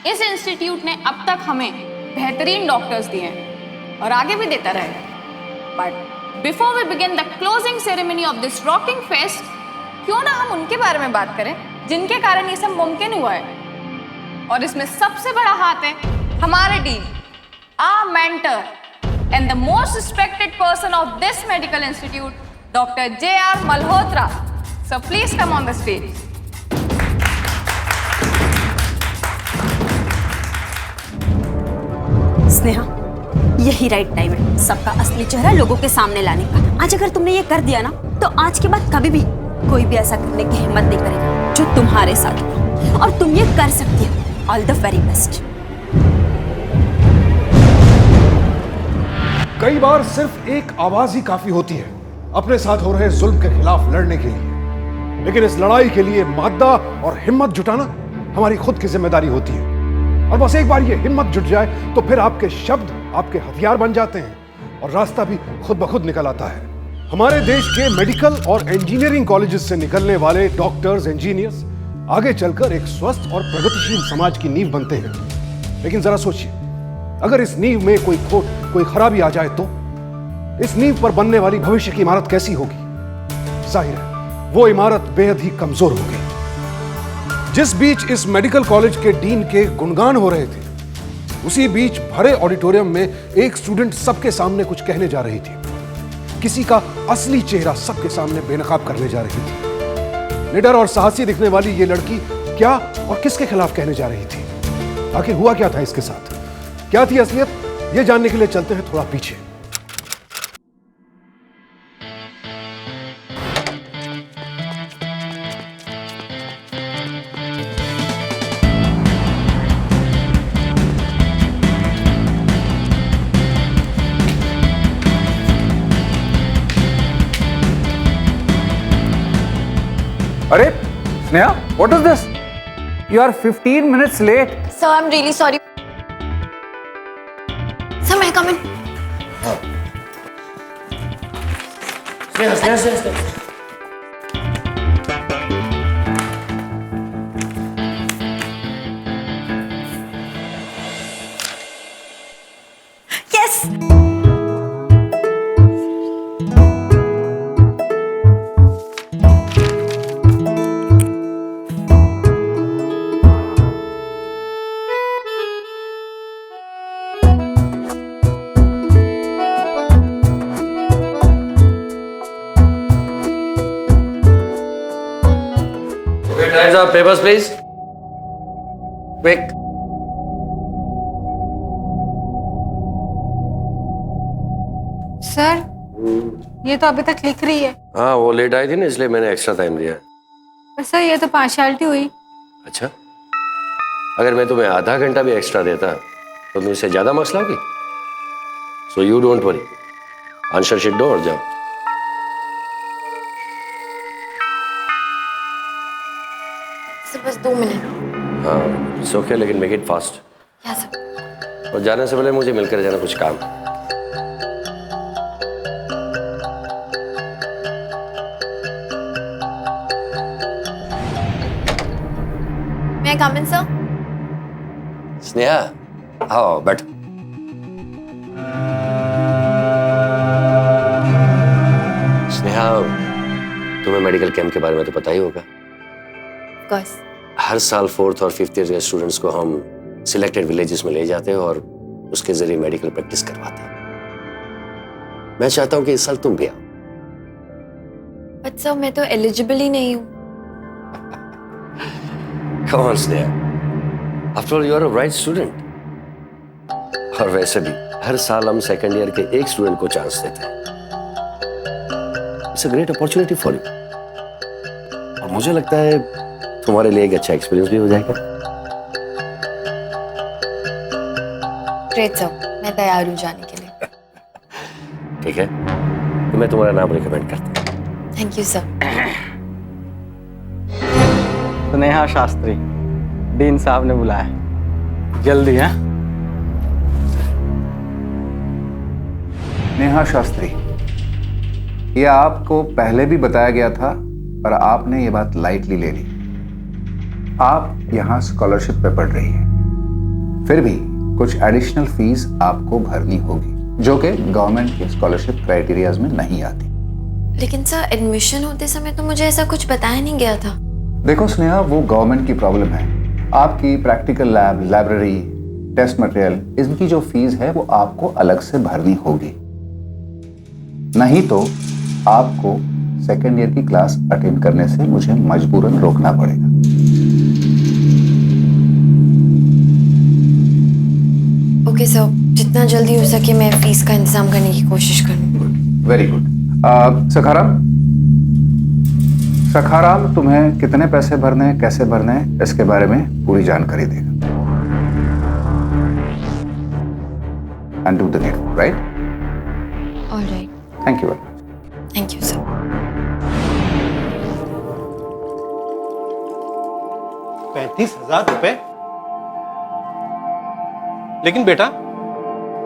इस इंस्टीट्यूट ने अब तक हमें बेहतरीन डॉक्टर्स दिए हैं और आगे भी देता रहेगा। But before we begin the closing ceremony of this rocking fest, क्यों ना हम उनके बारे में बात करें जिनके कारण ये सब मुमकिन हुआ है। और इसमें सबसे बड़ा हाथ है हमारे dean, our mentor and the most respected person of this medical institute, Dr. J.R. Malhotra. So please come on the stage. Sneha, यही राइट टाइम है सबका असली चेहरा लोगों के सामने लाने का। आज अगर तुमने ये कर दिया ना, तो आज के बाद कभी भी कोई भी ऐसा करने की हिम्मत नहीं करेगा जो तुम्हारे साथ हो, और तुम ये कर सकती हो। All the very best. कई बार सिर्फ एक आवाज ही काफी होती है अपने साथ हो रहे जुल्म के खिलाफ लड़ने के लिए, लेकिन इस लड़ाई के लिए मादा और हिम्मत जुटाना हमारी खुद की जिम्मेदारी होती है। और बस एक बार ये हिम्मत जुट जाए तो फिर आपके शब्द आपके हथियार बन जाते हैं और रास्ता भी खुद ब खुद निकल आता है। हमारे देश के मेडिकल और इंजीनियरिंग कॉलेजेस से निकलने वाले डॉक्टर्स, इंजीनियर्स आगे चलकर एक स्वस्थ और प्रगतिशील समाज की नींव बनते हैं। लेकिन जरा सोचिए, अगर इस नींव में कोई खोट, कोई खराबी आ जाए तो इस नींव पर बनने वाली भविष्य की इमारत कैसी होगी? जाहिर है वो इमारत बेहद ही कमजोर होगी। जिस बीच इस मेडिकल कॉलेज के डीन के गुणगान हो रहे थे, उसी बीच भरे ऑडिटोरियम में एक स्टूडेंट सबके सामने कुछ कहने जा रही थी। किसी का असली चेहरा सबके सामने बेनकाब करने जा रही थी। निडर और साहसी दिखने वाली ये लड़की क्या और किसके खिलाफ कहने जा रही थी? आखिर हुआ क्या था इसके साथ? क्या थी असलियत? ये जानने के लिए चलते हैं थोड़ा पीछे। अरे Sneha, what is this? You are 15 minutes late. Sir, I'm really sorry. Sir, may I come in? Sneha. Yes. Hands up, papers please. Quick. Sir, ये तो अभी तक लिख रही है। हाँ, वो लेट आई थी ना, इसलिए मैंने एक्स्ट्रा टाइम दिया। पर सर, ये तो पार्शियलिटी हुई। अच्छा, अगर मैं तुम्हें आधा घंटा भी एक्स्ट्रा देता तो तुम इससे ज्यादा मार्क्स लाओगी। So you don't worry, answer sheet दो और जाओ। बस 2 मिनट। हाँ, इट्स ओके, लेकिन make it fast. Yes sir. और जाने से पहले मुझे मिलकर जाना, कुछ काम। May I come in, sir? Sneha, आओ बैठ। स्नेहा, तुम्हें मेडिकल कैंप के बारे में तो पता ही होगा। Of course. हर साल 4th और 5th ईयर के स्टूडेंट्स को हम सिलेक्टेड विलेजेस में ले जाते हैं और उसके जरिए मेडिकल प्रैक्टिस करवाते हैं। मैं चाहता हूं कि इस साल तुम भी आओ। बट सर, मैं तो एलिजिबल ही नहीं हूँ। Come on, Sneha. After all, you are a bright student. और वैसे भी हर साल हम सेकंड ईयर के एक स्टूडेंट को चांस देते हैं। It's a great opportunity for you. और मुझे लगता है तुम्हारे लिए एक अच्छा एक्सपीरियंस भी हो जाएगा। ग्रेट सर, मैं तैयार हूँ जाने के लिए। ठीक है, तो मैं तुम्हारा नाम रिकमेंड करता हूँ। Thank you sir. Sneha Shastri, dean साहब ने बुलाया, जल्दी है। नेहा शास्त्री, ये आपको पहले भी बताया गया था, पर आपने ये बात लाइटली ले ली। आप यहाँ स्कॉलरशिप पे पढ़ रही हैं। फिर भी कुछ एडिशनल फीस आपको भरनी होगी जो कि गवर्नमेंट के स्कॉलरशिप क्राइटेरियाज में नहीं आती। लेकिन सर एडमिशन होते समय तो मुझे ऐसा कुछ बताया नहीं गया था। देखो स्नेहा, वो गवर्नमेंट की प्रॉब्लम है। आपकी practical lab, library, test material, इनकी जो फीस है वो आपको अलग से भरनी होगी। नहीं तो आपको सेकेंड ईयर की क्लास अटेंड करने से मुझे मजबूरन रोकना पड़ेगा। ओके सर, जितना जल्दी हो सके मैं फीस का इंतजाम करने की कोशिश करूँ। Very good. सखाराम तुम्हें कितने पैसे भरने हैं, कैसे भरने हैं, इसके बारे में पूरी जानकारी देगा। And do the needful, right? Alright, thank you very much. Thank you sir. 35,000 रुपए? लेकिन बेटा,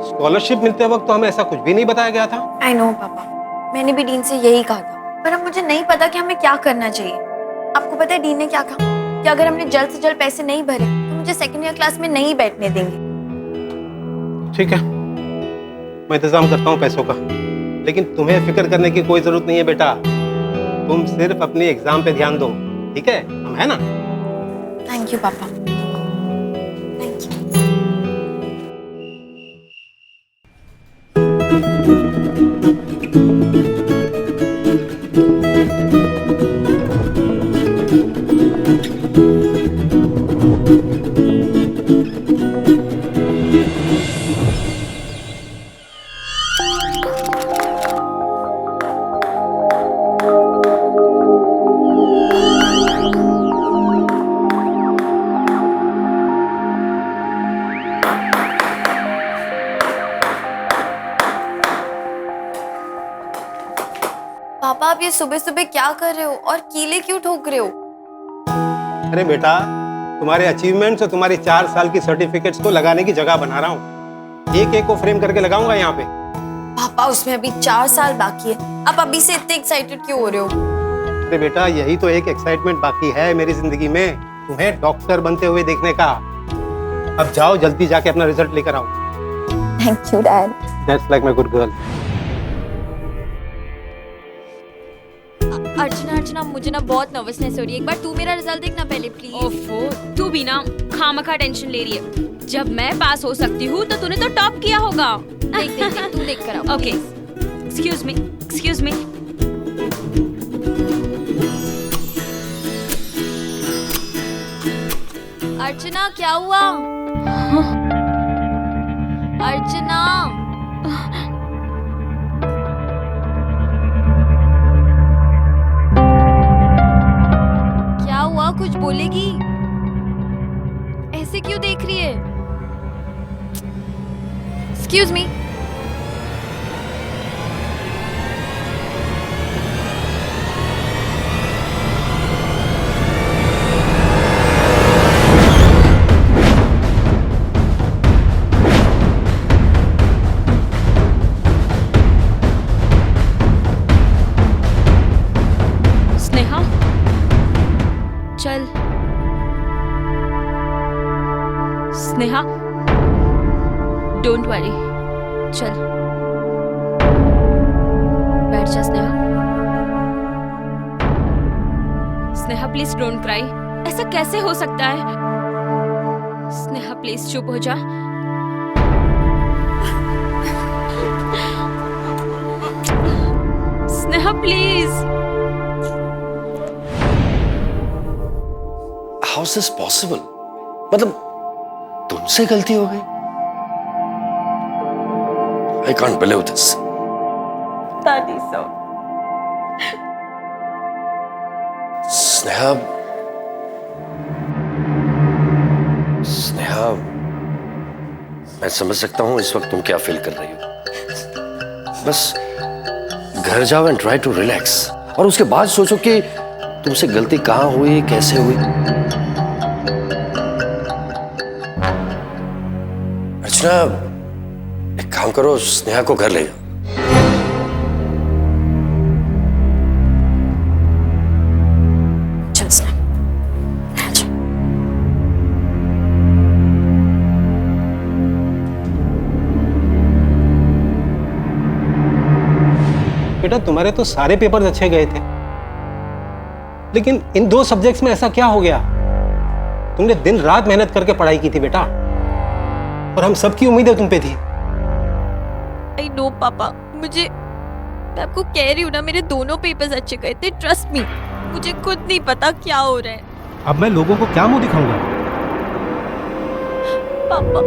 स्कॉलरशिप मिलते वक्त तो हमें ऐसा कुछ भी नहीं बताया गया था। आई नो पापा, मैंने भी डीन से यही कहा था, पर अब मुझे नहीं पता कि हमें क्या करना चाहिए। आपको पता है डीन ने क्या कहा कि अगर हमने जल्द से जल्द पैसे नहीं भरे तो मुझे सेकेंड ईयर क्लास में नहीं बैठने देंगे। ठीक है, मैं इंतजाम करता हूँ पैसों का, लेकिन तुम्हें फिक्र करने की कोई जरूरत नहीं है बेटा। तुम सिर्फ अपनी एग्जाम पे ध्यान दो, ठीक है? हम है ना? थैंक यू पापा, थैंक यू। पापा, आप ये सुबह सुबह क्या कर रहे हो और कीले क्यों ठोक रहे हो? अरे बेटा, तुम्हारे अचीवमेंट्स और तुम्हारी 4 साल की सर्टिफिकेट्स को लगाने की जगह बना रहा हूँ। एक एक को फ्रेम करके लगाऊंगा यहाँ पे। पापा, उसमें अभी 4 साल बाकी है, आप अभी से इतने एक्साइटेड क्यों हो रहे हो? अरे बेटा, यही तो एक एक्साइटमेंट बाकी है मेरी जिंदगी में, तुम्हें डॉक्टर बनते हुए देखने का। अब जाओ जल्दी जाके अपना रिजल्ट लेकर आओ। Thank you dad. That's like my good girl. Archana, मुझे ना बहुत नर्वसनेस हो रही है। एक बार तू मेरा रिजल्ट देखना पहले प्लीज। ओफो, तू भी ना खामखा टेंशन ले रही है। जब मैं पास हो सकती हूँ तो तूने तो टॉप किया होगा। देख तू देख कर आओ। Okay, excuse me. अर्चना, क्या हुआ? अर्चना, क्या हुआ? कुछ बोलेगी? ऐसे क्यों देख रही है? Excuse me. स्नेहा, चल। स्नेहा, डोंट वरी, चल बैठ जा। Sneha please don't cry. ऐसा कैसे हो सकता है? स्नेहा प्लीज चुप हो जा। Sneha please. How is this possible? मतलब तुमसे गलती हो गई? I can't believe this. दादी सो। स्नेहा, मैं समझ सकता हूं इस वक्त तुम क्या फील कर रही हो। बस घर जाओ एंड ट्राई टू रिलैक्स, और उसके बाद सोचो कि तुमसे गलती कहां हुई, कैसे हुई। अर्चना, एक काम करो, स्नेहा को घर ले जाओ। बेटा तुम्हारे तो सारे पेपर्स अच्छे गए थे, लेकिन इन 2 सब्जेक्ट्स में ऐसा क्या हो गया? तुमने दिन रात मेहनत करके पढ़ाई की थी बेटा, और हम सबकी उम्मीदें तुम पे थी। आई नो पापा, मैं आपको कह रही हूँ ना, मेरे दोनों पेपर्स अच्छे गए थे, ट्रस्ट मी। मुझे खुद नहीं पता क्या हो रहा है। अब मैं लोगों को क्या मुंह दिखाऊंगा? पापा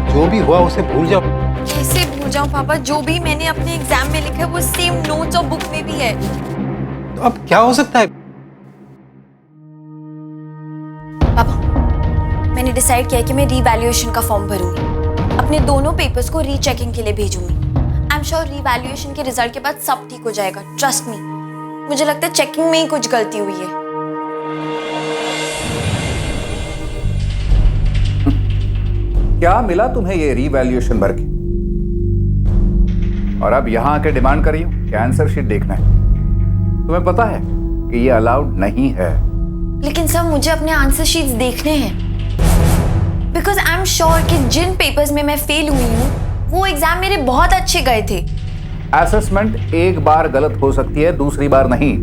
जो भी हुआ उसे भूल जाओ। कैसे भूल जाऊं पापा? जो भी मैंने अपने एग्जाम में लिखा है वो सेम नोट्स और बुक में भी है। तो अब क्या हो सकता है? पापा, मैंने डिसाइड किया है कि मैं रीवैल्यूएशन का फॉर्म भरूंगी। अपने दोनों पेपर्स को रीचेकिंग के लिए भेजूंगी। आई एम श्योर रीवैल्यूएशन के रिजल्ट के बाद सब ठीक हो जाएगा, ट्रस्ट मी। मुझे लगता है चेकिंग में ही कुछ गलती हुई है। क्या मिला तुम्हें ये रीवैल्यूएशन भर के? और अब यहां आके डिमांड कर रही हो कि आंसर शीट देखना है? तुम्हें पता है कि ये अलाउड नहीं है। लेकिन सर, मुझे अपने आंसर शीट्स देखने हैं, बिकॉज आई एम श्योर कि जिन पेपर्स में मैं फेल हुई हूँ वो एग्जाम मेरे बहुत अच्छे गए थे। असेसमेंट एक बार गलत हो सकती है, दूसरी बार नहीं।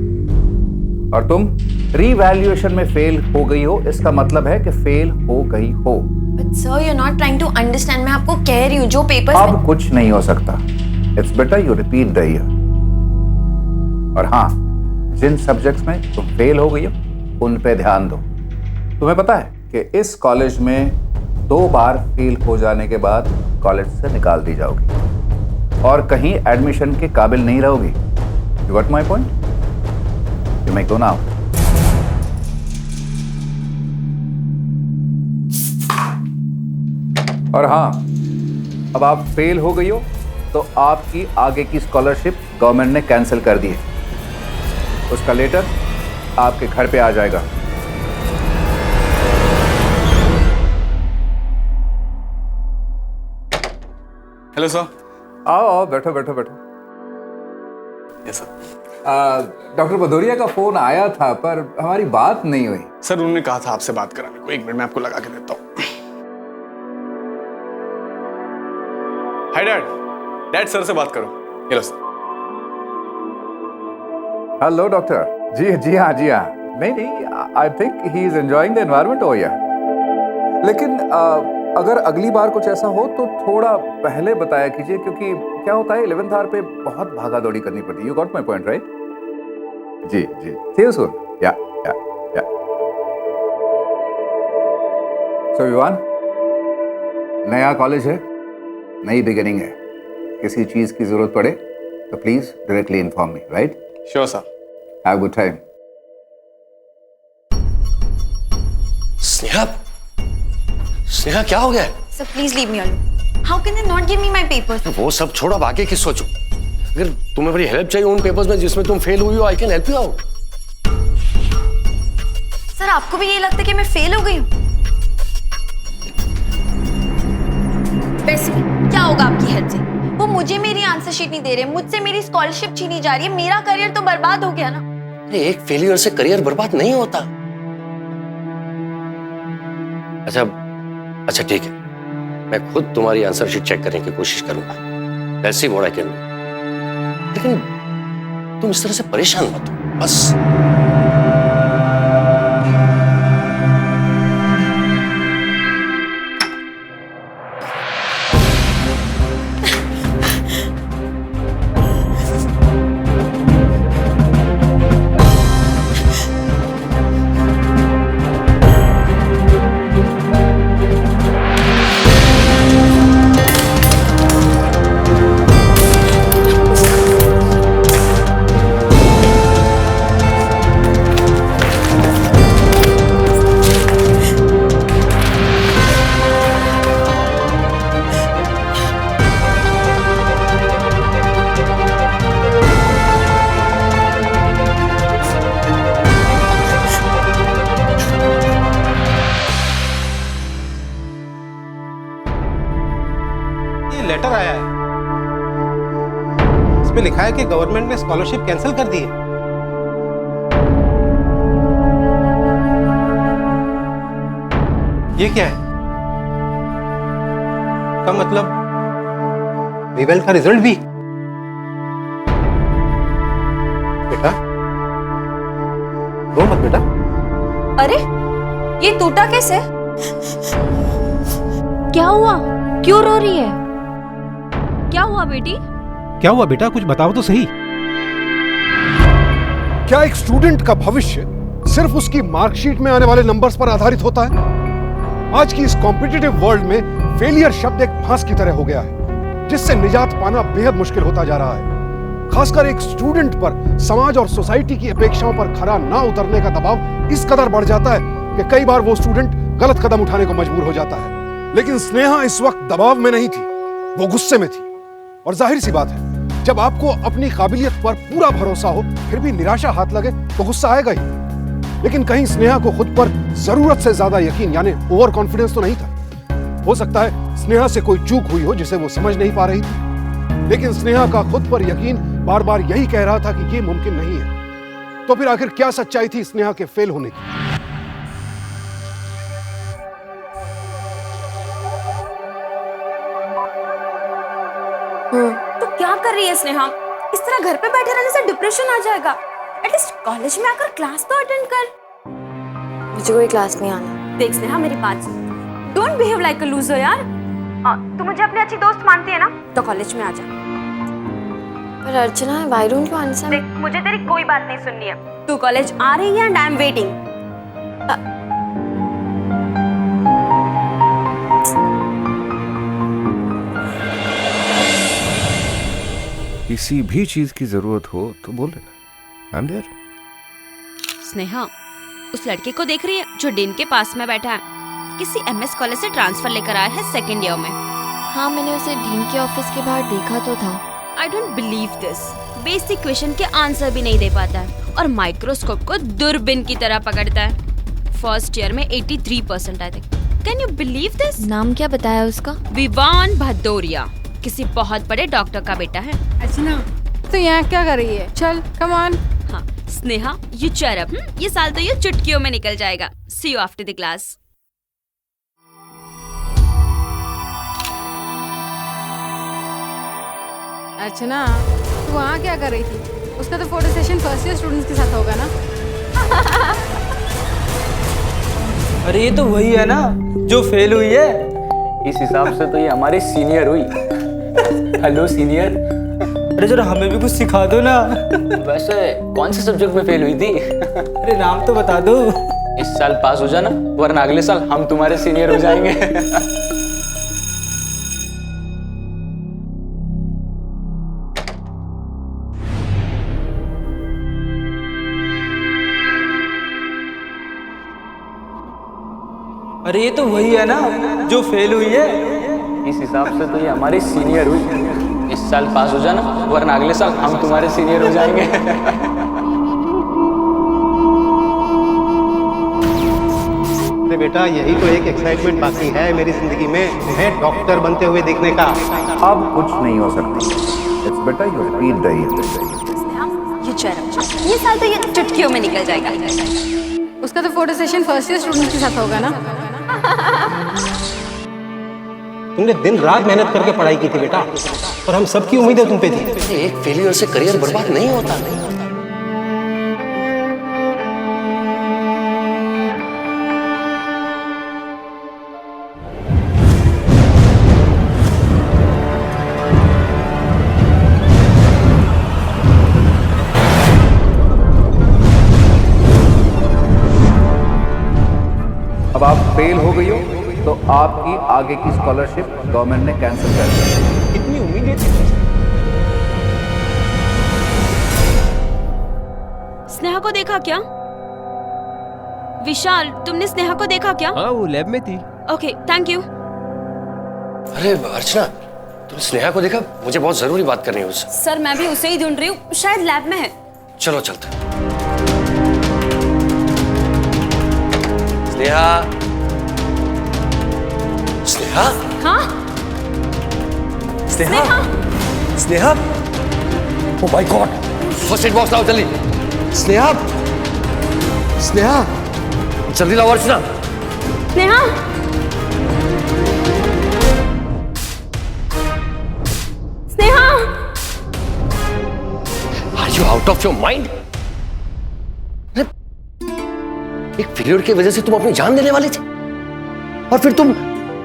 और तुम रीवैल्यूएशन में फेल हो गई हो, इसका मतलब है कि फेल हो गई हो। But sir, you're not trying to understand. मैं आपको कह रही हूँ जो पेपर्स अब कुछ नहीं हो सकता। It's better you repeat the year. और हाँ, जिन सब्जेक्ट्स में तुम फेल हो गई हो उन पे ध्यान दो। तुम्हें पता है कि इस कॉलेज में 2 बार फेल हो जाने के बाद कॉलेज से निकाल दी जाओगी और कहीं एडमिशन के काबिल नहीं रहोगी। You got my point? You may go now. और हाँ, अब आप फेल हो गई हो तो आपकी आगे की स्कॉलरशिप गवर्नमेंट ने कैंसिल कर दी है। उसका लेटर आपके घर पे आ जाएगा। Hello sir. आओ आओ, बैठो बैठो बैठो। Yes sir. डॉक्टर भदौरिया का फोन आया था पर हमारी बात नहीं हुई। सर उन्होंने कहा था आपसे बात कराने को। 1 मिनट में आपको लगा के देता हूँ। Hi dad. डैड सर से बात करो। Hello sir. Hello doctor. जी हाँ जी हाँ। नहीं, I think he is enjoying the environment over here. लेकिन अगर अगली बार कुछ ऐसा हो तो थोड़ा पहले बताया कीजिए, क्योंकि क्या होता है 11th आवर पे बहुत भागा दौड़ी करनी पड़ती है। You got my point right? जी जी, see you soon. Yeah so Vivaan, नया कॉलेज है, नई बिगिनिंग है। किसी चीज की जरूरत पड़े तो please directly inform me, right? Sure sir. Have good time. Sneha क्या हो गया? Sir please leave me alone. How can they not give me my papers? वो सब छोड़ो, अब आगे की सोचो। अगर तुम्हें बड़ी हेल्प चाहिए उन पेपर्स में जिसमें तुम फेल हुई हो, I can help you out. Sir आपको भी ये लगता है कि मैं फेल हो गई हूँ? वैसे भी क्या होगा आपकी हेल्प से? वो मुझे मेरी आंसर शीट नहीं दे रहे, मुझसे मेरी स्कॉलरशिप छीनी जा रही है, मेरा करियर तो बर्बाद हो गया ना। अरे एक फेलियर से करियर बर्बाद नहीं होता। अच्छा ठीक है, मैं खुद तुम्हारी आंसर शीट चेक करने की कोशिश करूंगा। ऐसी व्हाट आई कैन डू। लेकिन तुम इस तरह से परेशान मत हो बस। ये लेटर आया है। इसमें लिखा है कि गवर्नमेंट ने स्कॉलरशिप कैंसिल कर दी है। ये क्या है? का मतलब रिवेल का रिजल्ट भी? बेटा रो मत बेटा। अरे ये टूटा कैसे? क्या हुआ? क्यों रो रही है? क्या हुआ बेटी? क्या हुआ बेटा, कुछ बताओ तो सही। क्या एक स्टूडेंट का भविष्य सिर्फ उसकी मार्कशीट में आने वाले नंबर्स पर आधारित होता है? आज की इस कॉम्पिटिटिव वर्ल्ड में फेलियर शब्द एक फांस की तरह हो गया है, जिससे निजात पाना बेहद मुश्किल होता जा रहा है। खासकर एक स्टूडेंट पर समाज और सोसाइटी की अपेक्षाओं पर खरा ना उतरने का दबाव इस कदर बढ़ जाता है कि कई बार वो स्टूडेंट गलत कदम उठाने को मजबूर हो जाता है। लेकिन स्नेहा इस वक्त दबाव में नहीं थी, वो गुस्से में थी। और जाहिर सी बात है, जब आपको अपनी काबिलियत पर पूरा भरोसा हो फिर भी निराशा हाथ लगे तो गुस्सा आएगा ही। लेकिन कहीं स्नेहा को खुद पर जरूरत से ज्यादा यकीन यानी ओवर कॉन्फिडेंस तो नहीं था। हो सकता है स्नेहा से कोई चूक हुई हो जिसे वो समझ नहीं पा रही थी, लेकिन स्नेहा का खुद पर यकीन बार बार यही कह रहा था कि ये मुमकिन नहीं है। तो फिर आखिर क्या सच्चाई थी स्नेहा के फेल होने की? तो क्या कर रही है स्नेहा? इस तरह घर पे बैठे रहने से डिप्रेशन आ जाएगा। एटलीस्ट कॉलेज में आकर क्लास तो अटेंड कर। मुझे कोई क्लास नहीं आना। देख स्नेहा, मेरी बात सुन। Don't behave like a loser यार। तू मुझे अपनी अच्छी दोस्त मानती है ना, तो कॉलेज में आ जा। पर अर्चना, व्हाई डोंट यू आंसर? देख, मुझे तेरी कोई बात नहीं सुननी है। तू कॉलेज आ रही है एंड आई एम वेटिंग। किसी भी चीज की जरूरत हो तो बोल लेना, आई एम देयर। स्नेहा, उस लड़के को देख रही है जो डीन के पास में बैठा है? किसी एमएस कॉलेज से ट्रांसफर लेकर आया है सेकंड ईयर में। हाँ, मैंने उसे डीन के ऑफिस के बाहर देखा तो था। I don't believe this. Basic question के आंसर भी नहीं दे पाता है और माइक्रोस्कोप को दूरबीन की तरह पकड़ता है। फर्स्ट ईयर में 83% आए थे। Can you believe this? नाम क्या बताया उसका? विवान भदौरिया, किसी बहुत बड़े डॉक्टर का बेटा है। अर्चना, तो यहाँ क्या कर रही है? चल, कम ऑन। हाँ, स्नेहा, यू चीयर अप। ये साल तो ये चुटकियों में निकल जाएगा। सी यू आफ्टर द क्लास। अर्चना, तू वहाँ क्या कर रही थी? उसका तो photo session first year students के साथ होगा ना? अरे ये तो वही है ना जो फेल हुई है। इस हिसाब से तो ये हमारी सीनियर हुई। Hello senior. अरे जरा हमें भी कुछ सिखा दो ना। वैसे कौन से सब्जेक्ट में फेल हुई थी? अरे नाम तो बता दो। इस साल पास हो जाना, वरना अगले साल हम तुम्हारे सीनियर हो जाएंगे। अरे ये तो वही है ना जो फेल हुई है। इस हिसाब से तो ये हमारी सीनियर हुई। इस साल पास हो जाना, वरना अगले साल हम तुम्हारे सीनियर हो जाएंगे। अरे बेटा, यही तो एक एक्साइटमेंट बाकी है मेरी जिंदगी में, तुम्हें डॉक्टर बनते हुए देखने का। अब कुछ नहीं हो सकता। It's better you repeat the you cheer up. ये साल तो ये चुटकियों में निकल जाएगा। उसका तो photo session first year students के साथ होगा ना? तुमने दिन रात मेहनत करके पढ़ाई की थी बेटा, और हम सबकी उम्मीदें तुम पे थी। एक फेलियर से करियर बर्बाद नहीं होता। अब आप फेल हो गई हो तो आपकी आगे की स्कॉलरशिप गवर्नमेंट ने कैंसिल कर दी। इतनी उम्मीदें थी। स्नेहा को देखा क्या? विशाल, तुमने स्नेहा को देखा क्या? हाँ, वो लैब में थी। Okay, thank you. अरे अर्चना, तुम स्नेहा को देखा? मुझे बहुत जरूरी बात करनी है उससे। सर, मैं भी उसे ही ढूंढ रही हूँ, शायद लैब में है। चलो चलते। स्नेहा? स्नेहा? हाँ? Sneha oh my god first aid box लाओ जल्दी स्नेहा स्नेहा जल्दी लाओ Archana Sneha Sneha are you out of your mind एक फेलियर की वजह से तुम अपनी जान देने वाले थे और फिर तुम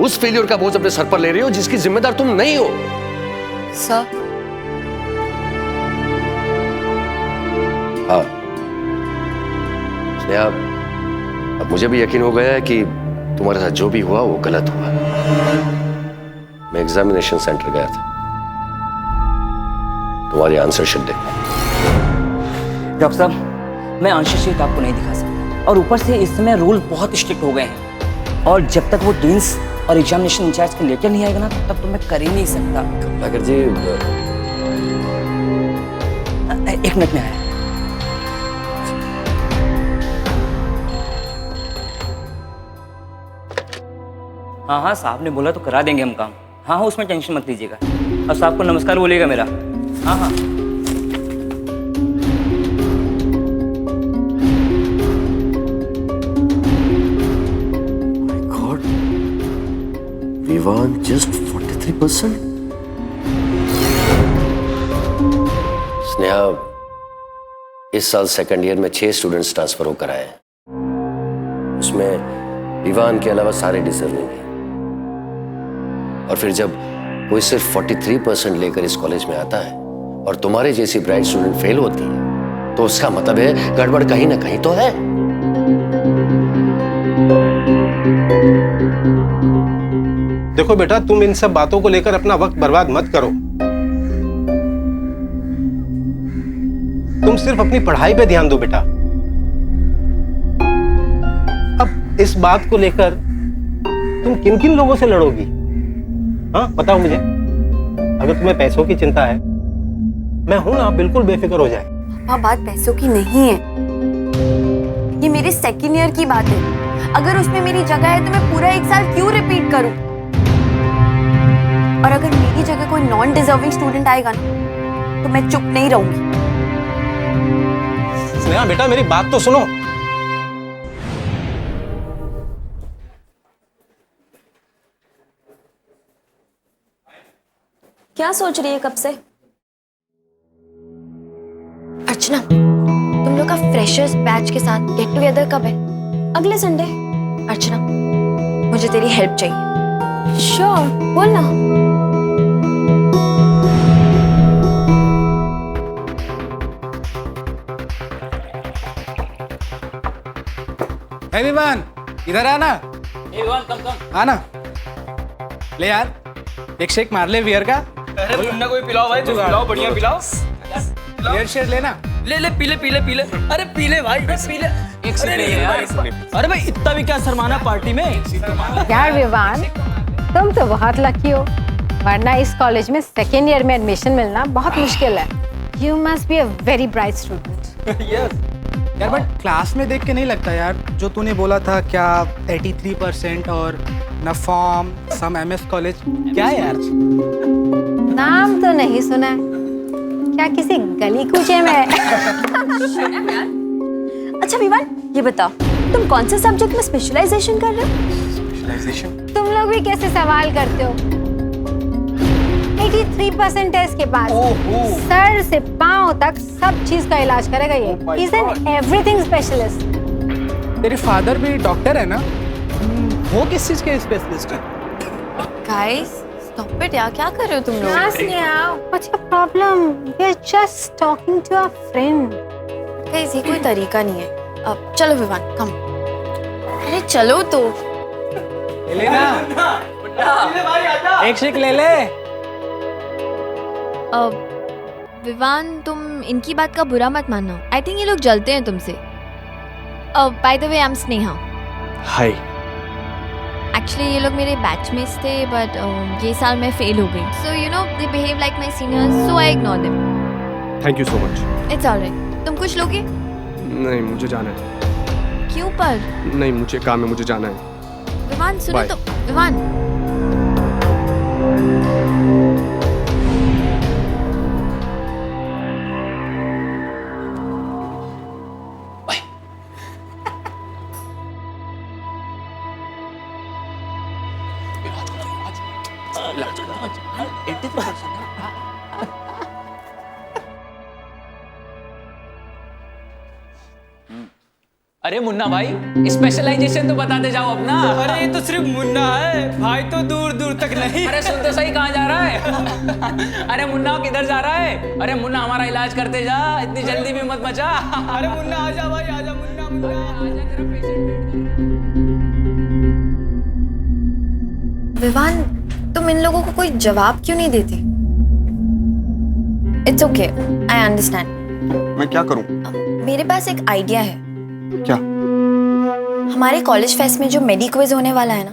उस फेलियर का बोझ अपने सर पर ले रहे हो जिसकी जिम्मेदार तुम नहीं हो सर हाँ स्नेहा अब मुझे भी यकीन हो गया है कि तुम्हारे साथ जो भी हुआ वो गलत हुआ मैं एग्जामिनेशन सेंटर गया था तुम्हारी आंसर शीट देखना डॉक्टर साहब मैं आंसर शीट आपको नहीं दिखा सकता और ऊपर से इस समय रूल बहुत स्ट्रिक्ट हो गए हैं और जब तक वो डीन्स और एग्जामिनेशन इंचार्ज का लेटर नहीं आएगा ना तब तो मैं कर ही नहीं सकता। कमलाकर जी 1 मिनट में आया। हाँ हाँ साहब ने बोला तो करा देंगे हम काम। हाँ हाँ उसमें टेंशन मत लीजिएगा और साहब को नमस्कार बोलिएगा मेरा। हाँ हाँ विवान जस्ट 43%। स्नेहा इस साल सेकंड ईयर में 6 स्टूडेंट्स ट्रांसफर होकर आए हैं उसमें विवान के अलावा सारे डिजर्विंग हैं और फिर जब कोई सिर्फ 43% लेकर इस कॉलेज में आता है और तुम्हारे जैसी ब्राइट स्टूडेंट फेल होती है तो उसका मतलब है गड़बड़ कहीं ना कहीं तो है। देखो बेटा तुम इन सब बातों को लेकर अपना वक्त बर्बाद मत करो। तुम सिर्फ अपनी पढ़ाई पे ध्यान दो बेटा। अब इस बात को लेकर तुम किन किन लोगों से लड़ोगी? हाँ बताओ मुझे। अगर तुम्हें पैसों की चिंता है मैं हूं ना, बिल्कुल बेफिक्र हो जाए। हाँ बात पैसों की नहीं है, ये मेरे सेकेंड ईयर की बात है। अगर उसमें मेरी जगह है तो मैं पूरा 1 साल क्यों रिपीट करूं? और अगर मेरी जगह कोई नॉन डिजर्विंग स्टूडेंट आएगा ना तो मैं चुप नहीं रहूंगी। स्नेहा बेटा मेरी बात तो सुनो। क्या सोच रही है कब से? अर्चना तुम लोग का फ्रेशर्स बैच के साथ गेट टुगेदर कब है? अगले संडे। अर्चना मुझे तेरी हेल्प चाहिए। श्योर बोल ना। हे विवान इधर आना। कम आना ले यार एक शेक मार ले बियर का। अरे मुन्ना कोई पिलाओ भाई, जो पिलाओ बढ़िया पिलाओ। बियर शेक लेना। ले ले पीले पीले पीले। अरे पीले भाई पीले। एक से यार। अरे भाई इतना भी क्या शर्माना पार्टी में। यार विवान तुम तो बहुत लकी हो, वरना इस कॉलेज में सेकेंड ईयर में एडमिशन मिलना बहुत मुश्किल है। You must be a very bright student. Yes यार बट क्लास में देख के नहीं लगता यार, जो तूने बोला था क्या 83% और न फॉर्म सम एमएस कॉलेज क्या है यार? नाम तो नहीं सुना है, क्या किसी गली कूचे में? अच्छा विवान ये बताओ तुम कौन से सब्जेक्ट में स्पेशलाइजेशन कर रहे हो? स्पेशलाइजेशन? तुम लोग भी कैसे सवाल करते हो? 83% है इसके पास। सर से पांव तक सब चीज का इलाज करेगा ये। He's an everything specialist। तेरे फादर भी डॉक्टर है ना? वो किस चीज के स्पेशलिस्ट है? गाइस स्टॉप इट यार, क्या कर रहे हो तुम लोग? What's your problem? We're just talking to a friend। Guys ये कोई तरीका नहीं है। अब चलो विवान कम। अरे चलो तो। ले ना। एक शेक ले ले। विवान तुम इनकी बात का बुरा मत मानना। आई थिंक ये लोग जलते हैं तुमसे। By the way I am Sneha. Hi. Actually ये लोग मेरे बैचमेट्स थे बट ये साल मैं फेल हो गई। So you know they behave like my seniors so I ignore them. Thank you so much. It's alright. तुम कुछ लोगे? नहीं मुझे जाना है। क्यों पर? नहीं मुझे काम है, मुझे जाना है। विवान सुनो Bye. तो। विवान अरे मुन्ना भाई, स्पेशलाइजेशन तो बताते जाओ अपना। अरे ये तो सिर्फ मुन्ना है, भाई तो दूर दूर तक नहीं। अरे सुन तो सही, कहाँ जा रहा है? अरे मुन्ना किधर जा रहा है? अरे मुन्ना हमारा इलाज करते जा, इतनी जल्दी भी मत मचा। अरे मुन्ना आजा भाई, आजा मुन्ना, मुन्ना आजा, तेरा पेशेंट। विवान, तुम इन लोगों को कोई जवाब क्यों नहीं देती? It's okay, I understand. मैं क्या करूं? मेरे पास एक आइडिया है। क्या? हमारे कॉलेज फेस्ट में जो मेडी क्विज होने वाला है ना,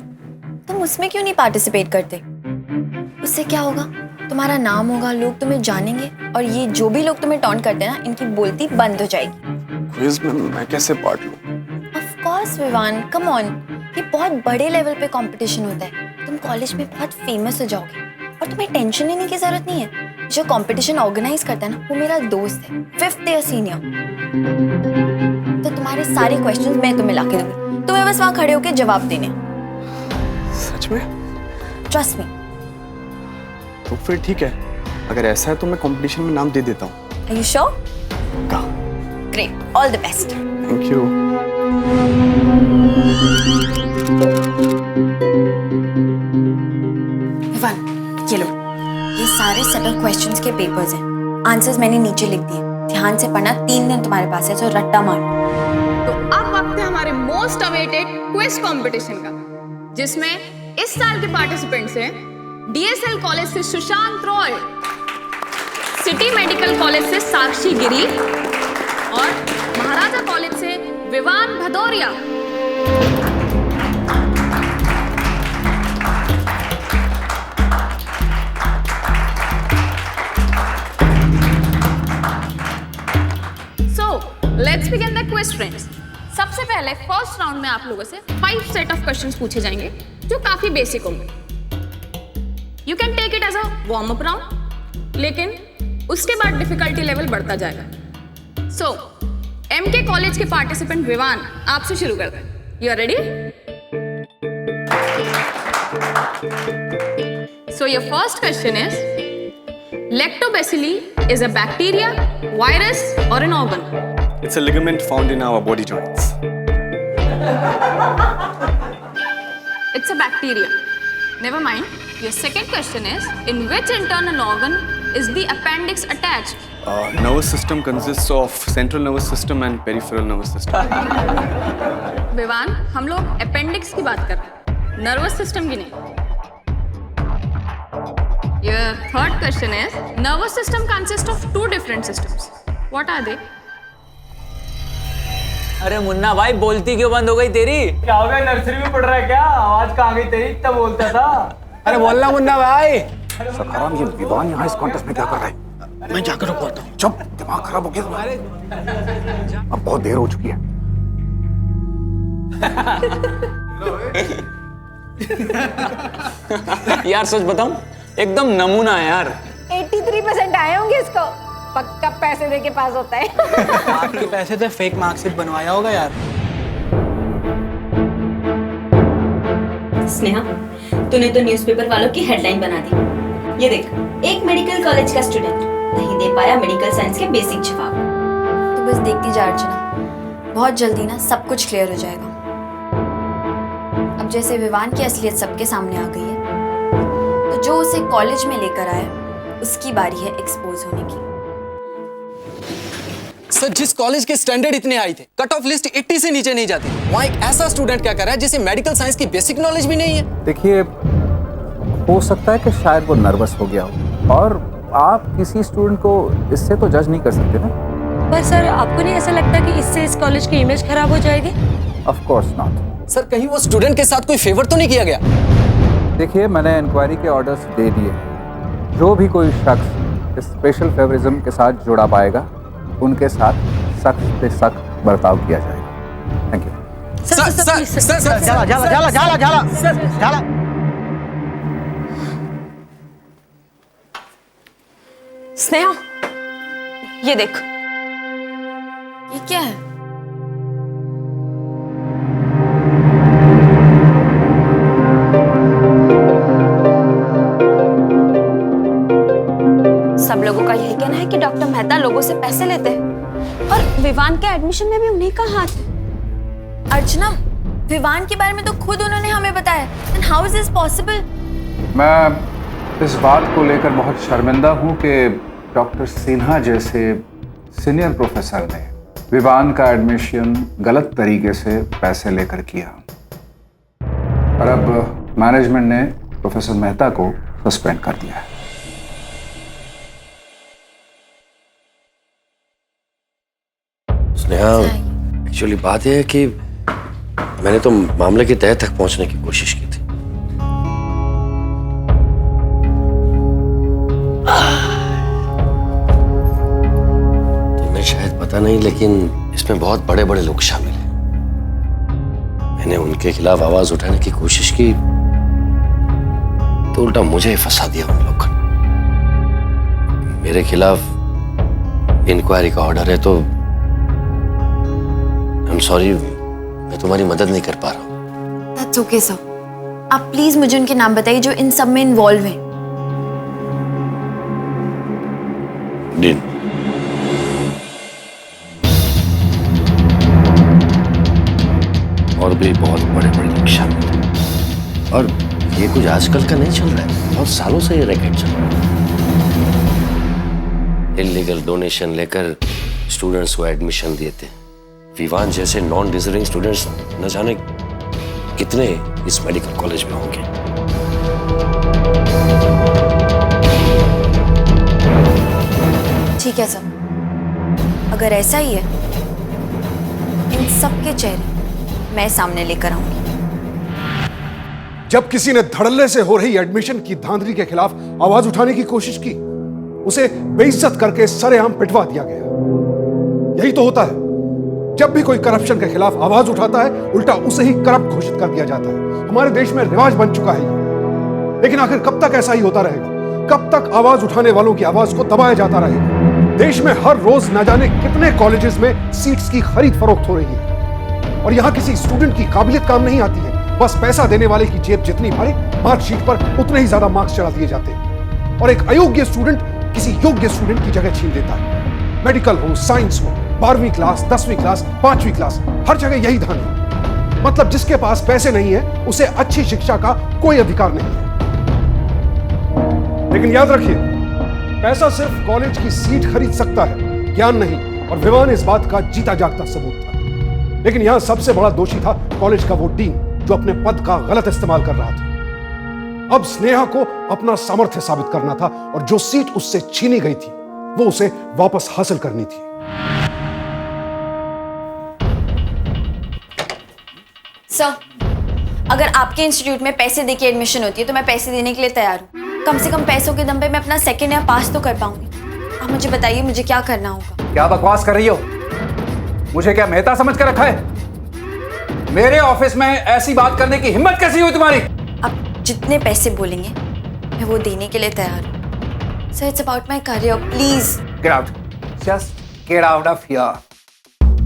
तुम उसमें क्यों नहीं पार्टिसिपेट करते? उससे क्या होगा, तुम्हारा नाम होगा, लोग तुम्हें जानेंगे, और ये जो भी लोग तुम्हें टॉन्ट करते हैं ना, इनकी बोलती बंद हो जाएगी। क्विज में मैं कैसे पार्ट लूं? Of course Vivaan, come on, ये बहुत बड़े लेवल पे कंपटीशन होता है। तुम कॉलेज में बहुत फेमस हो जाओगे और तुम्हें टेंशन लेने की जरूरत नहीं है। जो कंपटीशन ऑर्गेनाइज करता है ना, वो मेरा दोस्त है, 5th ईयर सीनियर। तो तुम्हारे सारे क्वेश्चंस मैं तुम्हें लाके दूंगी, तुम्हें बस वहां खड़े होकर जवाब देने। सच में? Trust me. तो फिर ठीक है, अगर ऐसा है तो मैं कंपटीशन में नाम दे देता हूँ। Are you sure? का? Great, all the best. Thank you. Vivaan, ये लो, ये सारे सेट ऑफ क्वेश्चंस के पेपर्स हैं। आंसर्स मैंने नीचे लिख दिए, ध्यान से पढ़ना। 3 दिन तुम्हारे पास है, तो रट्टा मार। तो अब वक्त है हमारे मोस्ट अवेटेड क्विज कंपटीशन का, जिसमें इस साल के पार्टिसिपेंट्स हैं डीएसएल कॉलेज से Sushant Roy, city medical college से साक्षी गिरी और महाराजा कॉलेज से Vivaan Bhadauria. Let's begin the quiz friends. सबसे पहले फर्स्ट राउंड में आप लोगों से 5 सेट ऑफ क्वेश्चंस पूछे जाएंगे जो काफी बेसिक होंगे। You can take it as a warm up round, लेकिन उसके बाद डिफिकल्टी लेवल बढ़ता जाएगा। सो एमके कॉलेज के पार्टिसिपेंट विवान, आपसे शुरू करते हैं। You are ready? So your first question is, Lactobacilli is a bacteria, virus, or an organ? It's a ligament found in our body joints. It's a bacteria. Never mind. Your second question is, in which internal organ is the appendix attached? Nervous system consists of central nervous system and peripheral nervous system. Vivaan, हम लोग appendix की बात कर रहे हैं, nervous system की नहीं। Your third question is, nervous system consists of 2 different systems. What are they? अरे मुन्ना भाई, बोलती क्यों बंद हो गई तेरी? क्या हो गया, नर्सरी में पढ़ रहा है क्या? आवाज कहाँ गई तेरी? इतना बोलता था। अरे बोलना मुन्ना भाई। सखाराम, ये विवान यहाँ इस कॉन्टेस्ट में क्या कर रहा है? मैं जाकर रुकवाता हूँ। चुप, दिमाग खराब हो गया तुम्हारा। अब बहुत देर हो चुकी है। यार सच बताऊं, एकदम नमूना है यार। 83% आए होंगे इसको, पक्का पैसे दे के पास होता है। आपके पैसे से फेक मार्कशीट बनवाया होगा यार। स्नेहा, तूने तो न्यूज़पेपर वालों की हेडलाइन बना दी। ये देख, एक मेडिकल कॉलेज का स्टूडेंट नहीं दे पाया मेडिकल साइंस के बेसिक जवाब। तो बस देखती जा अर्चना, बहुत जल्दी ना सब कुछ क्लियर हो जाएगा। अब जैसे विवान की असलियत सबके सामने आ गई है, तो जो उसे कॉलेज में लेकर आया, उसकी बारी है एक्सपोज होने की। सर, जिस कॉलेज के स्टैंडर्ड इतने हाई थे, कट ऑफ लिस्ट 80 से नीचे नहीं जाती, वहाँ एक ऐसा स्टूडेंट क्या कर रहा है जिसे मेडिकल साइंस की बेसिक नॉलेज भी नहीं है। देखिए, हो सकता है कि शायद वो नर्वस हो गया हो, और आप किसी स्टूडेंट को इससे तो जज नहीं कर सकते ना। पर सर, आपको नहीं ऐसा लगता कि इससे इस कॉलेज की इमेज खराब हो जाएगी? Of course not. सर, कहीं वो स्टूडेंट के साथ कोई फेवर तो नहीं किया गया? देखिए, मैंने इंक्वायरी के ऑर्डर्स दे दिए। जो भी कोई शख्स इस स्पेशल फेवरिज्म के साथ जुड़ा पाएगा, उनके साथ सख्त से सख्त बर्ताव किया जाएगा। Thank you. सर, जाला। स्नेहा, ये देख। ये क्या है? है कि डॉक्टर मेहता लोगों से पैसे लेते हैं और विवान के एडमिशन में भी उन्हीं का हाथ है। अर्चना, विवान के बारे में तो खुद उन्होंने हमें बताया। Then how is this possible? मैं इस बात को लेकर बहुत शर्मिंदा हूं कि डॉक्टर सिन्हा जैसे सीनियर प्रोफेसर ने विवान का एडमिशन गलत तरीके से पैसे लेकर किया और अब मैनेजमेंट ने प्रोफेसर मेहता को सस्पेंड कर दिया है। स्नेहा, एक्चुअली बात यह है कि मैंने तो मामले की तह तक पहुंचने की कोशिश की थी। तुम्हें शायद पता नहीं, लेकिन इसमें बहुत बड़े बड़े लोग शामिल हैं। मैंने उनके खिलाफ आवाज उठाने की कोशिश की तो उल्टा मुझे फंसा दिया उन लोगों ने। मेरे खिलाफ इंक्वायरी का ऑर्डर है, तो आई एम सॉरी, मैं तुम्हारी मदद नहीं कर पा रहा हूँ। That's okay, sir. आप प्लीज मुझे उनके नाम बताइए जो इन सब में इन्वॉल्व हैं। डीन, और भी बहुत बड़े बड़े लोग शामिल हैं और ये कुछ आजकल का नहीं चल रहा है, बहुत सालों से ये रैकेट चल रहा है। इलीगल डोनेशन लेकर स्टूडेंट्स को एडमिशन दिए थे। विवान जैसे नॉन डिजर्विंग स्टूडेंट्स न जाने कितने इस मेडिकल कॉलेज में होंगे। ठीक है सर, अगर ऐसा ही है, इन सब के चेहरे मैं सामने लेकर आऊंगी। जब किसी ने धड़ल्ले से हो रही एडमिशन की धांधली के खिलाफ आवाज उठाने की कोशिश की, उसे बेइज्जत करके सरेआम पिटवा दिया गया। यही तो होता है, जब भी कोई करप्शन के खिलाफ आवाज उठाता है, उल्टा उसे ही करप्ट घोषित कर दिया जाता है। हमारे देश में रिवाज बन चुका है ये। लेकिन आखिर कब तक ऐसा ही होता रहेगा? कब तक आवाज उठाने वालों की आवाज को दबाया जाता रहेगा? देश में हर रोज न जाने कितने कॉलेजेस में सीट्स की खरीद फरोख्त हो रही है और यहां किसी स्टूडेंट की काबिलियत काम नहीं आती है। बस पैसा देने वाले की जेब जितनी भारी, मार्कशीट पर उतने ही ज्यादा मार्क्स चढ़ा दिए जाते हैं और एक अयोग्य स्टूडेंट किसी योग्य स्टूडेंट की जगह छीन लेता है। मेडिकल हो, साइंस हो, 12वीं क्लास, 10वीं क्लास, 5वीं क्लास, हर जगह यही धान है। मतलब जिसके पास पैसे नहीं है उसे अच्छी शिक्षा का कोई अधिकार नहीं है। लेकिन याद रखिए, पैसा सिर्फ कॉलेज की सीट खरीद सकता है, ज्ञान नहीं। और विवान इस बात का जीता जागता सबूत था। लेकिन यहां सबसे बड़ा दोषी था कॉलेज का वो डीन, जो अपने पद का गलत इस्तेमाल कर रहा था। अब स्नेहा को अपना सामर्थ्य साबित करना था और जो सीट उससे छीनी गई थी वो उसे वापस हासिल करनी थी। सर, अगर आपके इंस्टीट्यूट में पैसे देके एडमिशन होती है तो मैं पैसे देने के लिए तैयार हूँ। कम से कम पैसों के दम पे मैं अपना सेकेंड ईयर पास तो कर पाऊंगी। आप मुझे बताइए मुझे क्या करना होगा। क्या बकवास कर रही हो? मुझे क्या मेहता समझ कर रखा है? मेरे ऑफिस में ऐसी बात करने की हिम्मत कैसी हुई तुम्हारी? आप जितने पैसे बोलेंगे मैं वो देने के लिए तैयार हूँ। Sir, it's about my career, please. Get out, just get out of here,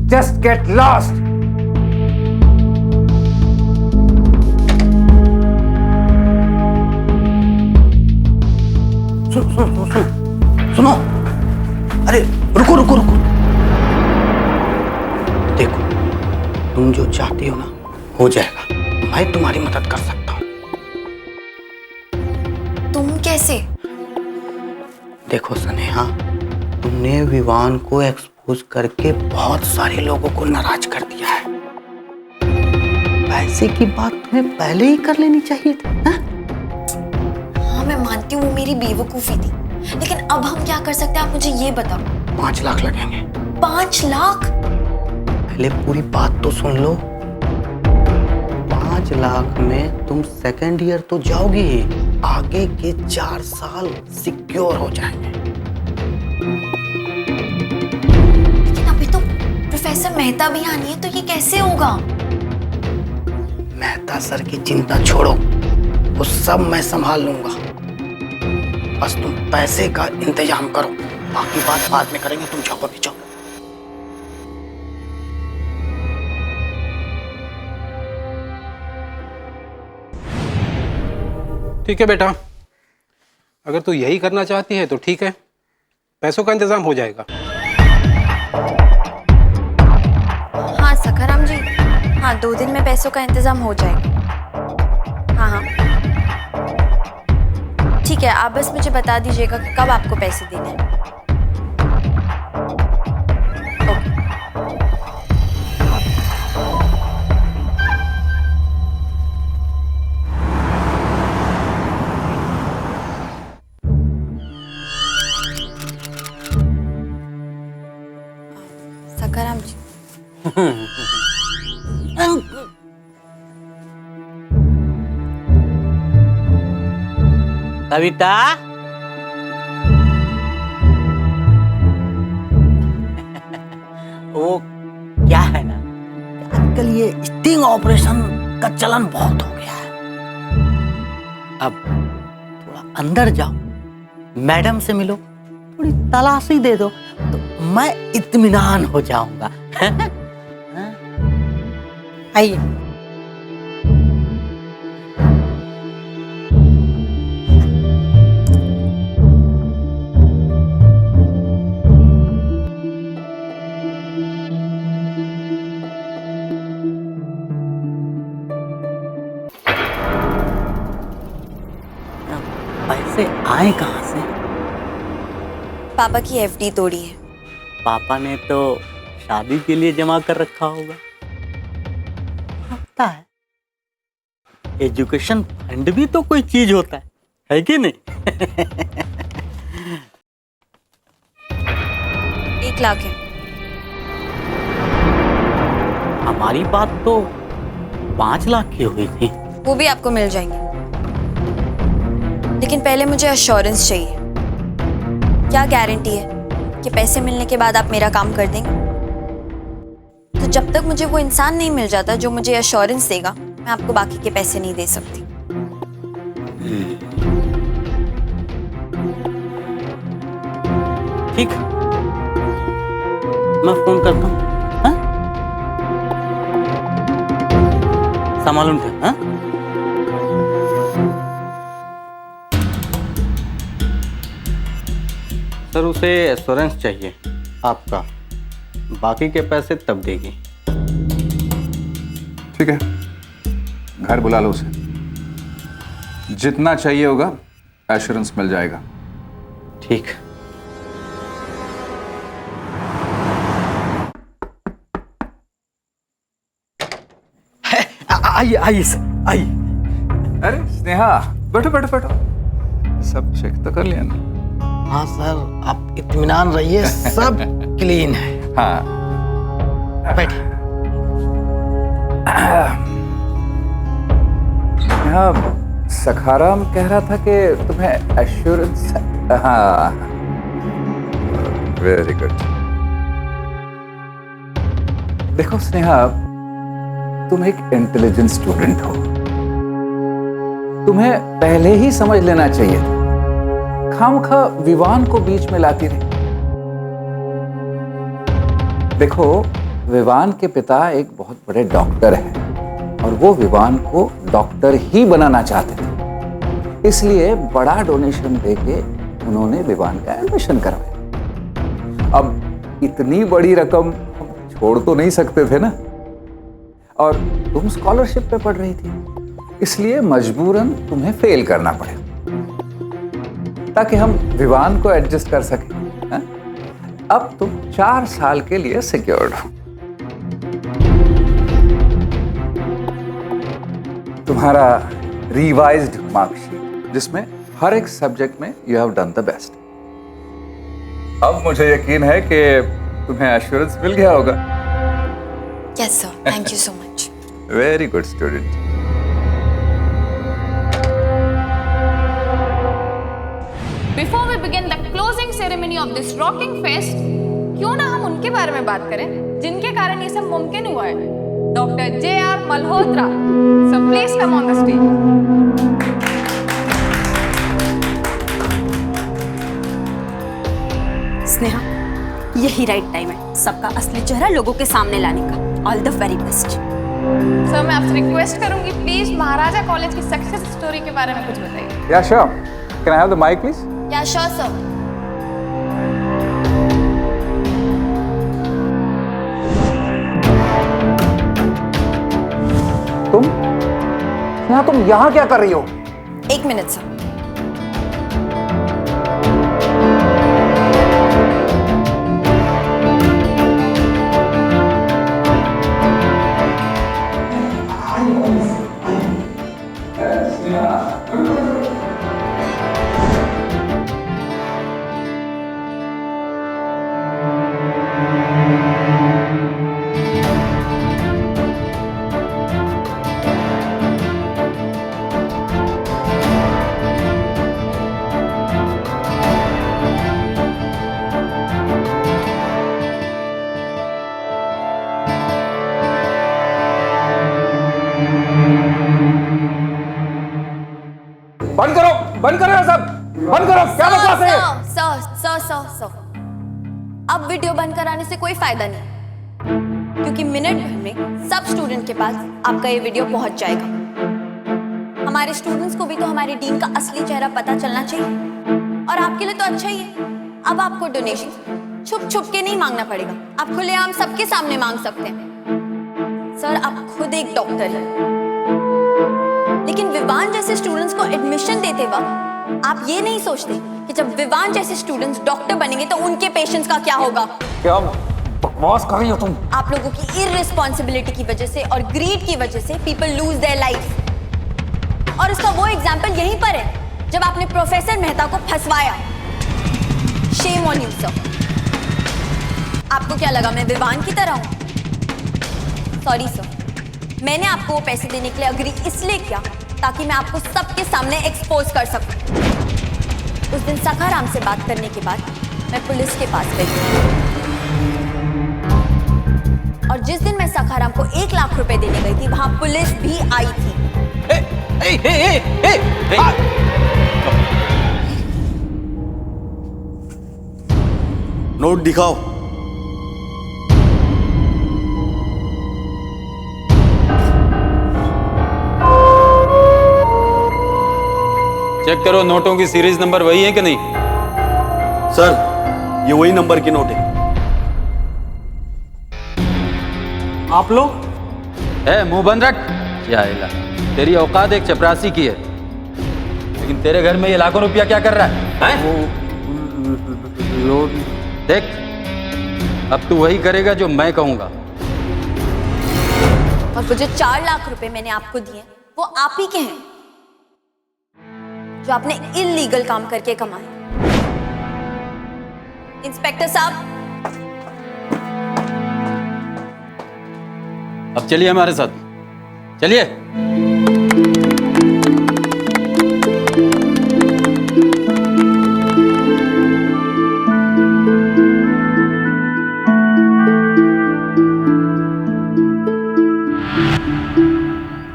just get lost. सुनो, अरे रुको रुको रुको, देखो तुम जो चाहती हो ना हो जाएगा। मैं तुम्हारी मदद कर सकता हूँ। तुम कैसे? देखो स्नेहा, तुमने विवान को एक्सपोज करके बहुत सारे लोगों को नाराज कर दिया है। पैसे की बात तुम्हें पहले ही कर लेनी चाहिए थी। हाँ, मैं मानती हूँ वो मेरी बेवकूफी थी, लेकिन अब हम क्या कर सकते हैं आप मुझे ये बताओ। 5 लाख लगेंगे। 5 लाख? पहले पूरी बात तो सुन लो। 5 लाख में तुम सेकेंड ईयर तो जाओगे, आगे के 4 साल सिक्योर हो जाएंगे। लेकिन अभी तो प्रोफेसर मेहता भी आनी है, तो ये कैसे होगा? मेहता सर की चिंता छोड़ो, वो सब मैं संभाल लूंगा। बस तुम पैसे का इंतजाम करो, बाकी बात बाद में करेंगे। तुम जाओ अभी, जाओ। ठीक है बेटा, अगर तू यही करना चाहती है तो ठीक है। पैसों का इंतजाम हो जाएगा। हाँ सखाराम जी, हाँ 2 दिन में पैसों का इंतजाम हो जाएगा। हाँ हाँ ठीक है, आप बस मुझे बता दीजिएगा कि कब आपको पैसे देने हैं। सखाराम जी कविता, वो क्या है ना, आजकल ये स्टिंग ऑपरेशन का चलन बहुत हो गया है। अब थोड़ा अंदर जाओ, मैडम से मिलो, थोड़ी तलाशी दे दो तो मैं इत्मीनान हो जाऊंगा। आइए। पैसे आए कहाँ से? पापा की एफडी तोड़ी है। पापा ने तो शादी के लिए जमा कर रखा होगा। लगता है एजुकेशन फंड भी तो कोई चीज होता है कि नहीं? 1 लाख है। हमारी बात तो 5 लाख की हुई थी। वो भी आपको मिल जाएंगे, लेकिन पहले मुझे अश्योरेंस चाहिए। क्या गारंटी है कि पैसे मिलने के बाद आप मेरा काम कर देंगे? तो जब तक मुझे वो इंसान नहीं मिल जाता जो मुझे अश्योरेंस देगा, मैं आपको बाकी के पैसे नहीं दे सकती। ठीक, मैं फोन करता हूँ। हाँ? संभाल उनके। हाँ? सर उसे एश्योरेंस चाहिए आपका, बाकी के पैसे तब देगी। ठीक है, घर बुला लो उसे, जितना चाहिए होगा एश्योरेंस मिल जाएगा। ठीक। आइए आइए सर, आइए। अरे स्नेहा, बैठो बैठो बैठो, सब चेक तो कर लिया ना? हाँ सर, आप इत्मीनान रहिए, सब क्लीन है। हाँ बैठिए। हाँ, सखाराम कह रहा था कि तुम्हें एश्योरेंस। हाँ वेरी गुड। देखो स्नेहा, तुम एक इंटेलिजेंट स्टूडेंट हो, तुम्हें पहले ही समझ लेना चाहिए। खामखा विवान को बीच में लाती रही। देखो, विवान के पिता एक बहुत बड़े डॉक्टर हैं और वो विवान को डॉक्टर ही बनाना चाहते थे, इसलिए बड़ा डोनेशन देके उन्होंने विवान का एडमिशन करवाया। अब इतनी बड़ी रकम हम छोड़ तो नहीं सकते थे ना, और तुम स्कॉलरशिप पे पढ़ रही थी, इसलिए मजबूरन तुम्हें फेल करना पड़े ताकि हम विवान को एडजस्ट कर सकें। हा? अब तुम 4 साल के लिए सिक्योर्ड हो। तुम्हारा रिवाइज्ड मार्कशीट, जिसमें हर एक सब्जेक्ट में you have done the best. अब मुझे यकीन है कि तुम्हें एश्योरेंस मिल गया होगा। Yes sir, thank you so much. Very good student. Before we begin the closing ceremony of this rocking fest, क्यों ना हम उनके बारे में बात करें जिनके कारण ये सब मुमकिन हुआ है। Doctor J.R. Malhotra, so please come on the stage. Sneha, यही राइट टाइम है सबका असली चेहरा लोगों के सामने लाने का। All the very best. Sir मैं आपसे रिक्वेस्ट करूंगी, प्लीज महाराजा कॉलेज की सक्सेस स्टोरी के बारे में कुछ बताइए। Yeah sure, can I have the mic please? Yeah sure sir. Sneha तुम यहाँ क्या कर रही हो? 1 मिनट सर। बंद करो सब, बंद करो। क्या बकवास है? सर, अब वीडियो बंद कराने से कोई फायदा नहीं, क्योंकि मिनट भर में सब स्टूडेंट के पास आपका ये वीडियो पहुंच जाएगा। हमारे स्टूडेंट्स को भी तो हमारे डीन का असली चेहरा पता चलना चाहिए, और आपके लिए तो अच्छा ही है। अब आपको डोनेशन छुप छुप के नहीं मांगना पड़ेगा, आप खुलेआम सबके सामने मांग सकते हैं। सर, आप खुद एक डॉक्टर हैं, लेकिन विवान जैसे स्टूडेंट्स को एडमिशन देते वक्त आप ये नहीं सोचते कि जब विवान जैसे स्टूडेंट्स डॉक्टर बनेंगे तो उनके पेशेंट्स का क्या होगा? क्या बकवास कर रही हो तुम? आप लोगों की इररिस्पॉन्सिबिलिटी की वजह से और ग्रीड की वजह से पीपल लूज देयर लाइफ। और इसका वो एग्जाम्पल यहीं पर है जब आपने प्रोफेसर मेहता को फंसवाया। Shame on you sir. आपको क्या लगा मैं विवान की तरह हूं? सॉरी सर, मैंने आपको वो पैसे देने के लिए अग्री इसलिए किया ताकि मैं आपको सबके सामने एक्सपोज कर सकूं। उस दिन सखाराम से बात करने के बाद मैं पुलिस के पास गई, और जिस दिन मैं सखाराम को 1 लाख रुपए देने गई थी वहां पुलिस भी आई थी। नोट दिखाओ। चेक करो नोटों की सीरीज नंबर वही है कि नहीं? सर, ये वही नंबर की नोट है। आप लोग? मुंह बंद रख। क्या इला? तेरी औकात एक चपरासी की है, लेकिन तेरे घर में ये लाखों रुपया क्या कर रहा है? देख, अब तू वही करेगा जो मैं कहूंगा। और वो जो 4 लाख रुपए मैंने आपको दिए वो आप ही के हैं, जो आपने इल्लीगल काम करके कमाए। इंस्पेक्टर साहब, अब चलिए हमारे साथ, चलिए।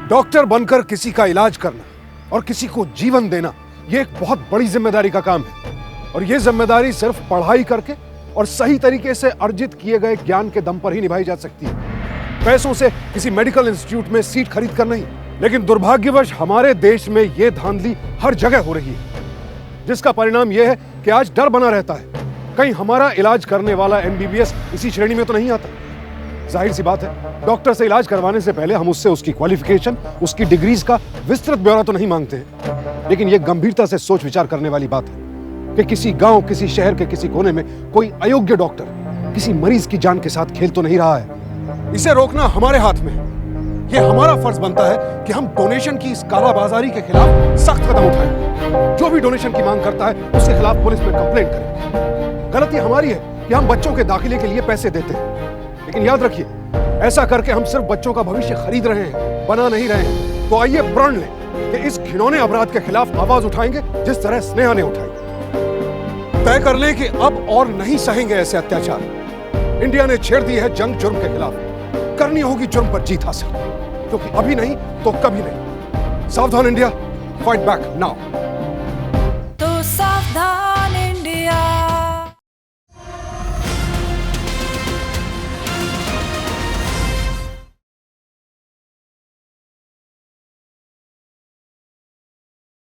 डॉक्टर बनकर किसी का इलाज करना और किसी को जीवन देना, यह एक बहुत बड़ी जिम्मेदारी का काम है। और यह जिम्मेदारी सिर्फ पढ़ाई करके और सही तरीके से अर्जित किए गए ज्ञान के दम पर ही निभाई जा सकती है, पैसों से किसी मेडिकल इंस्टीट्यूट में सीट खरीद कर नहीं। लेकिन दुर्भाग्यवश हमारे देश में यह धांधली हर जगह हो रही है, जिसका परिणाम यह है कि आज डर बना रहता है कहीं हमारा इलाज करने वाला MBBS इसी श्रेणी में तो नहीं आता। जाहिर सी बात है, डॉक्टर से इलाज करवाने से पहले हम उससे उसकी क्वालिफिकेशन, उसकी डिग्रीज का विस्तृत ब्यौरा तो नहीं मांगते हैं। लेकिन यह गंभीरता से सोच विचार करने वाली बात है कि किसी गांव, किसी शहर के किसी कोने में कोई अयोग्य डॉक्टर किसी मरीज की जान के साथ खेल तो नहीं रहा है। इसे रोकना हमारे हाथ में है। यह हमारा फर्ज बनता है कि हम डोनेशन की इस कालाबाजारी के खिलाफ सख्त कदम उठाएं। जो भी डोनेशन की मांग करता है उसके खिलाफ पुलिस में कंप्लेंट करें। गलती हमारी है कि हम बच्चों के दाखिले के लिए पैसे देते हैं, लेकिन याद रखिए, ऐसा करके हम सिर्फ बच्चों का भविष्य खरीद रहे हैं, बना नहीं रहे हैं। तो आइए प्रण लें कि इस घिनौने अपराध के खिलाफ आवाज उठाएंगे जिस तरह स्नेहा ने उठाई। तय कर लें कि अब और नहीं सहेंगे ऐसे अत्याचार। इंडिया ने छेड़ दी है जंग जुर्म के खिलाफ। करनी होगी जुर्म पर जीत हासिल, क्योंकि अभी नहीं तो कभी नहीं। सावधान इंडिया, फाइट बैक नाउ।